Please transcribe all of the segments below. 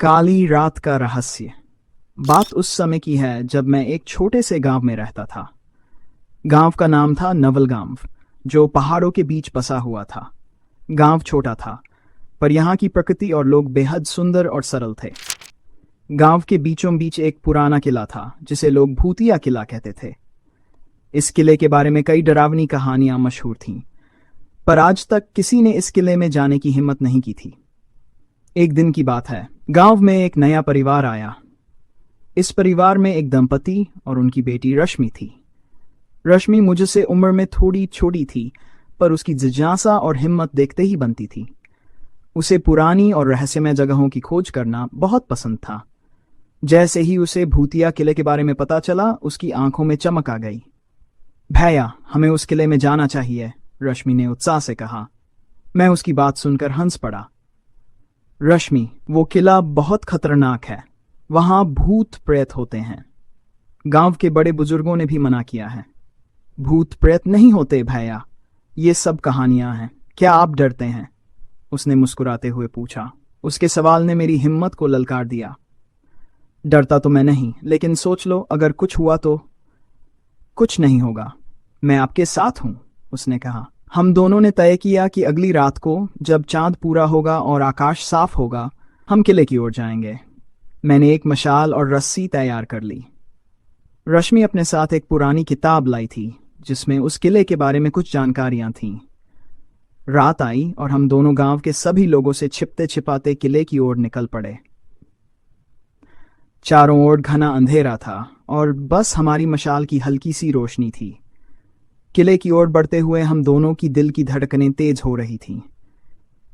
काली रात का रहस्य। बात उस समय की है जब मैं एक छोटे से गांव में रहता था। गांव का नाम था नवलगांव, जो पहाड़ों के बीच बसा हुआ था। गांव छोटा था, पर यहाँ की प्रकृति और लोग बेहद सुंदर और सरल थे। गांव के बीचों बीच एक पुराना किला था, जिसे लोग भूतिया किला कहते थे। इस किले के बारे में कई डरावनी कहानियां मशहूर थीं, पर आज तक किसी ने इस किले में जाने की हिम्मत नहीं की थी। एक दिन की बात है, गांव में एक नया परिवार आया। इस परिवार में एक दंपति और उनकी बेटी रश्मि थी। रश्मि मुझसे उम्र में थोड़ी छोटी थी, पर उसकी जिज्ञासा और हिम्मत देखते ही बनती थी। उसे पुरानी और रहस्यमय जगहों की खोज करना बहुत पसंद था। जैसे ही उसे भूतिया किले के बारे में पता चला, उसकी आंखों में चमक आ गई। भैया, हमें उस किले में जाना चाहिए, रश्मि ने उत्साह से कहा। मैं उसकी बात सुनकर हंस पड़ा। रश्मि, वो किला बहुत खतरनाक है। वहां भूत प्रेत होते हैं। गांव के बड़े बुजुर्गों ने भी मना किया है। भूत प्रेत नहीं होते भैया, ये सब कहानियां हैं। क्या आप डरते हैं? उसने मुस्कुराते हुए पूछा। उसके सवाल ने मेरी हिम्मत को ललकार दिया। डरता तो मैं नहीं, लेकिन सोच लो, अगर कुछ हुआ तो? कुछ नहीं होगा, मैं आपके साथ हूं, उसने कहा। हम दोनों ने तय किया कि अगली रात को, जब चांद पूरा होगा और आकाश साफ होगा, हम किले की ओर जाएंगे। मैंने एक मशाल और रस्सी तैयार कर ली। रश्मि अपने साथ एक पुरानी किताब लाई थी, जिसमें उस किले के बारे में कुछ जानकारियां थीं। रात आई और हम दोनों गांव के सभी लोगों से छिपते छिपाते किले की ओर निकल पड़े। चारों ओर घना अंधेरा था और बस हमारी मशाल की हल्की सी रोशनी थी। किले की ओर बढ़ते हुए हम दोनों की दिल की धड़कनें तेज हो रही थीं।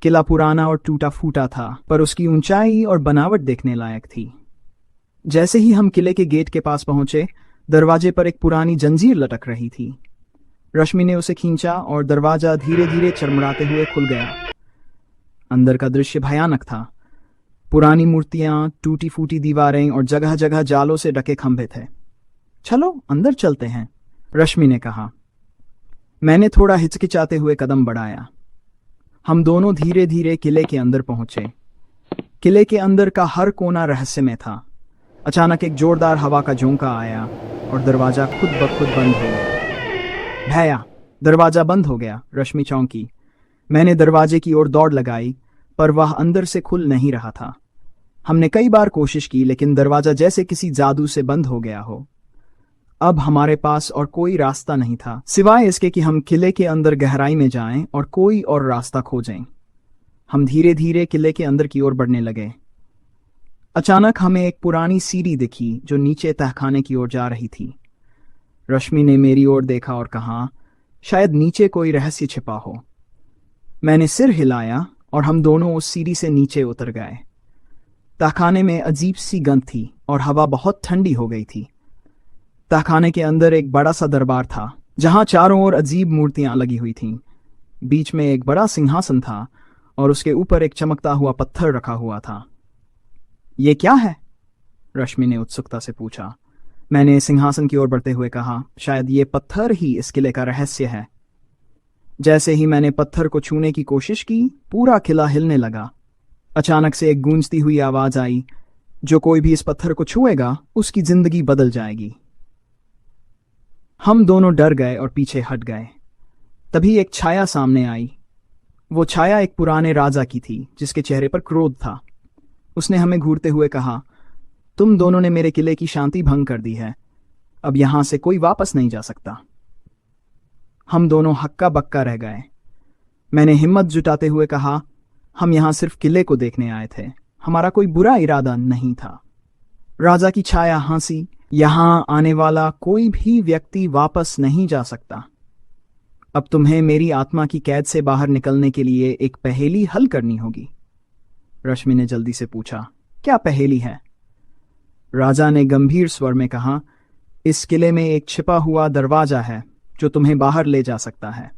किला पुराना और टूटा फूटा था, पर उसकी ऊंचाई और बनावट देखने लायक थी। जैसे ही हम किले के गेट के पास पहुंचे, दरवाजे पर एक पुरानी जंजीर लटक रही थी। रश्मि ने उसे खींचा और दरवाजा धीरे धीरे चरमराते हुए खुल गया। अंदर का दृश्य भयानक था। पुरानी मूर्तियां, टूटी फूटी दीवारें और जगह जगह जालों से ढके खंभे थे। चलो अंदर चलते हैं, रश्मि ने कहा। मैंने थोड़ा हिचकिचाते हुए कदम बढ़ाया। हम दोनों धीरे धीरे किले के अंदर पहुंचे। किले के अंदर का हर कोना रहस्यमय था। अचानक एक जोरदार हवा का झोंका आया और दरवाजा खुद ब खुद बंद हो गया। भैया, दरवाजा बंद हो गया, रश्मि चौंकी। मैंने दरवाजे की ओर दौड़ लगाई, पर वह अंदर से खुल नहीं रहा था। हमने कई बार कोशिश की, लेकिन दरवाजा जैसे किसी जादू से बंद हो गया हो। अब हमारे पास और कोई रास्ता नहीं था, सिवाय इसके कि हम किले के अंदर गहराई में जाएं और कोई और रास्ता खोजें। हम धीरे धीरे किले के अंदर की ओर बढ़ने लगे। अचानक हमें एक पुरानी सीढ़ी दिखी, जो नीचे तहखाने की ओर जा रही थी। रश्मि ने मेरी ओर देखा और कहा, शायद नीचे कोई रहस्य छिपा हो। मैंने सिर हिलाया और हम दोनों उस सीढ़ी से नीचे उतर गए। तहखाने में अजीब सी गंध थी और हवा बहुत ठंडी हो गई थी। तहखाने के अंदर एक बड़ा सा दरबार था, जहां चारों ओर अजीब मूर्तियां लगी हुई थीं। बीच में एक बड़ा सिंहासन था और उसके ऊपर एक चमकता हुआ पत्थर रखा हुआ था। ये क्या है? रश्मि ने उत्सुकता से पूछा। मैंने सिंहासन की ओर बढ़ते हुए कहा, शायद ये पत्थर ही इस किले का रहस्य है। जैसे ही मैंने पत्थर को छूने की कोशिश की, पूरा किला हिलने लगा। अचानक से एक गूंजती हुई आवाज आई, जो कोई भी इस पत्थर को छुएगा, उसकी जिंदगी बदल जाएगी। हम दोनों डर गए और पीछे हट गए। तभी एक छाया सामने आई। वो छाया एक पुराने राजा की थी, जिसके चेहरे पर क्रोध था। उसने हमें घूरते हुए कहा, तुम दोनों ने मेरे किले की शांति भंग कर दी है। अब यहां से कोई वापस नहीं जा सकता। हम दोनों हक्का बक्का रह गए। मैंने हिम्मत जुटाते हुए कहा, हम यहां सिर्फ किले को देखने आए थे, हमारा कोई बुरा इरादा नहीं था। राजा की छाया हंसी, यहां आने वाला कोई भी व्यक्ति वापस नहीं जा सकता। अब तुम्हें मेरी आत्मा की कैद से बाहर निकलने के लिए एक पहेली हल करनी होगी। रश्मि ने जल्दी से पूछा, क्या पहेली है? राजा ने गंभीर स्वर में कहा, इस किले में एक छिपा हुआ दरवाजा है, जो तुम्हें बाहर ले जा सकता है,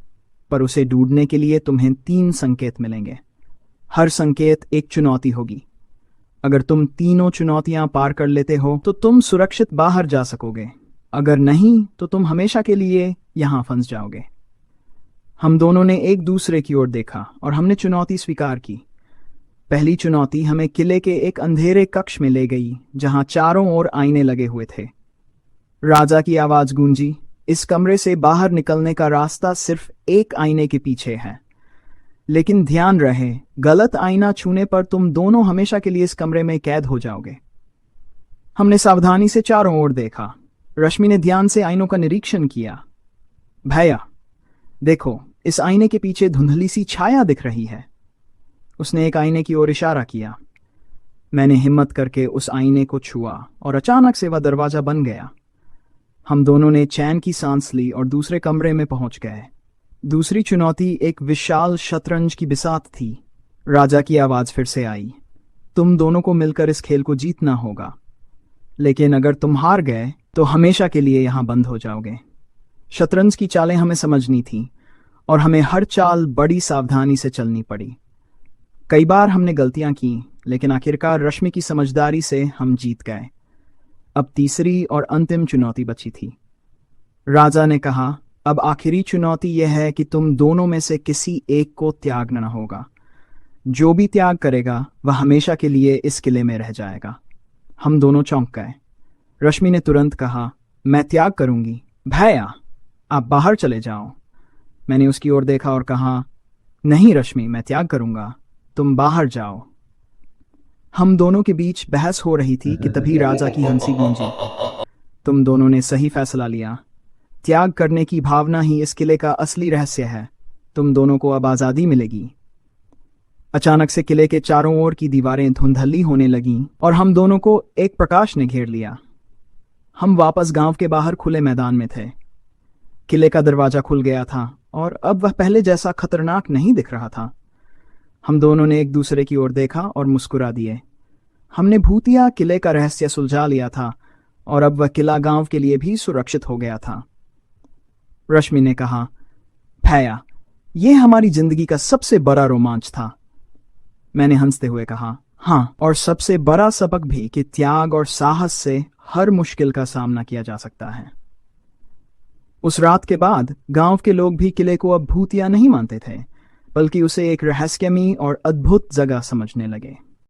पर उसे ढूंढने के लिए तुम्हें 3 संकेत मिलेंगे। हर संकेत एक चुनौती होगी। अगर तुम तीनों चुनौतियां पार कर लेते हो तो तुम सुरक्षित बाहर जा सकोगे, अगर नहीं तो तुम हमेशा के लिए यहां फंस जाओगे। हम दोनों ने एक दूसरे की ओर देखा और हमने चुनौती स्वीकार की। पहली चुनौती हमें किले के एक अंधेरे कक्ष में ले गई जहां चारों ओर आईने लगे हुए थे। राजा की आवाज गूंजी, इस कमरे से बाहर निकलने का रास्ता सिर्फ एक आईने के पीछे है, लेकिन ध्यान रहे गलत आईना छूने पर तुम दोनों हमेशा के लिए इस कमरे में कैद हो जाओगे। हमने सावधानी से चारों ओर देखा। रश्मि ने ध्यान से आईनों का निरीक्षण किया। भैया देखो, इस आईने के पीछे धुंधली सी छाया दिख रही है। उसने एक आईने की ओर इशारा किया। मैंने हिम्मत करके उस आईने को छुआ और अचानक से वह दरवाजा बन गया। हम दोनों ने चैन की सांस ली और दूसरे कमरे में पहुंच गए। दूसरी चुनौती एक विशाल शतरंज की बिसात थी। राजा की आवाज फिर से आई, तुम दोनों को मिलकर इस खेल को जीतना होगा, लेकिन अगर तुम हार गए तो हमेशा के लिए यहां बंद हो जाओगे। शतरंज की चालें हमें समझनी थी और हमें हर चाल बड़ी सावधानी से चलनी पड़ी। कई बार हमने गलतियां की, लेकिन आखिरकार रश्मि की समझदारी से हम जीत गए। अब तीसरी और अंतिम चुनौती बची थी। राजा ने कहा, अब आखिरी चुनौती यह है कि तुम दोनों में से किसी एक को त्यागना होगा। जो भी त्याग करेगा वह हमेशा के लिए इस किले में रह जाएगा। हम दोनों चौंक गए। रश्मि ने तुरंत कहा, मैं त्याग करूंगी। भैया आप बाहर चले जाओ। मैंने उसकी ओर देखा और कहा, नहीं रश्मि, मैं त्याग करूंगा, तुम बाहर जाओ। हम दोनों के बीच बहस हो रही थी कि तभी राजा की हंसी गूंजी। तुम दोनों ने सही फैसला लिया। त्याग करने की भावना ही इस किले का असली रहस्य है। तुम दोनों को अब आजादी मिलेगी। अचानक से किले के चारों ओर की दीवारें धुंधली होने लगीं और हम दोनों को एक प्रकाश ने घेर लिया। हम वापस गांव के बाहर खुले मैदान में थे। किले का दरवाजा खुल गया था और अब वह पहले जैसा खतरनाक नहीं दिख रहा था। हम दोनों ने एक दूसरे की ओर देखा और मुस्कुरा दिए। हमने भूतिया किले का रहस्य सुलझा लिया था और अब वह किला गांव के लिए भी सुरक्षित हो गया था। रश्मि ने कहा, भैया यह हमारी जिंदगी का सबसे बड़ा रोमांच था। मैंने हंसते हुए कहा, हाँ, और सबसे बड़ा सबक भी कि त्याग और साहस से हर मुश्किल का सामना किया जा सकता है। उस रात के बाद गांव के लोग भी किले को अब भूतिया नहीं मानते थे, बल्कि उसे एक रहस्यमयी और अद्भुत जगह समझने लगे।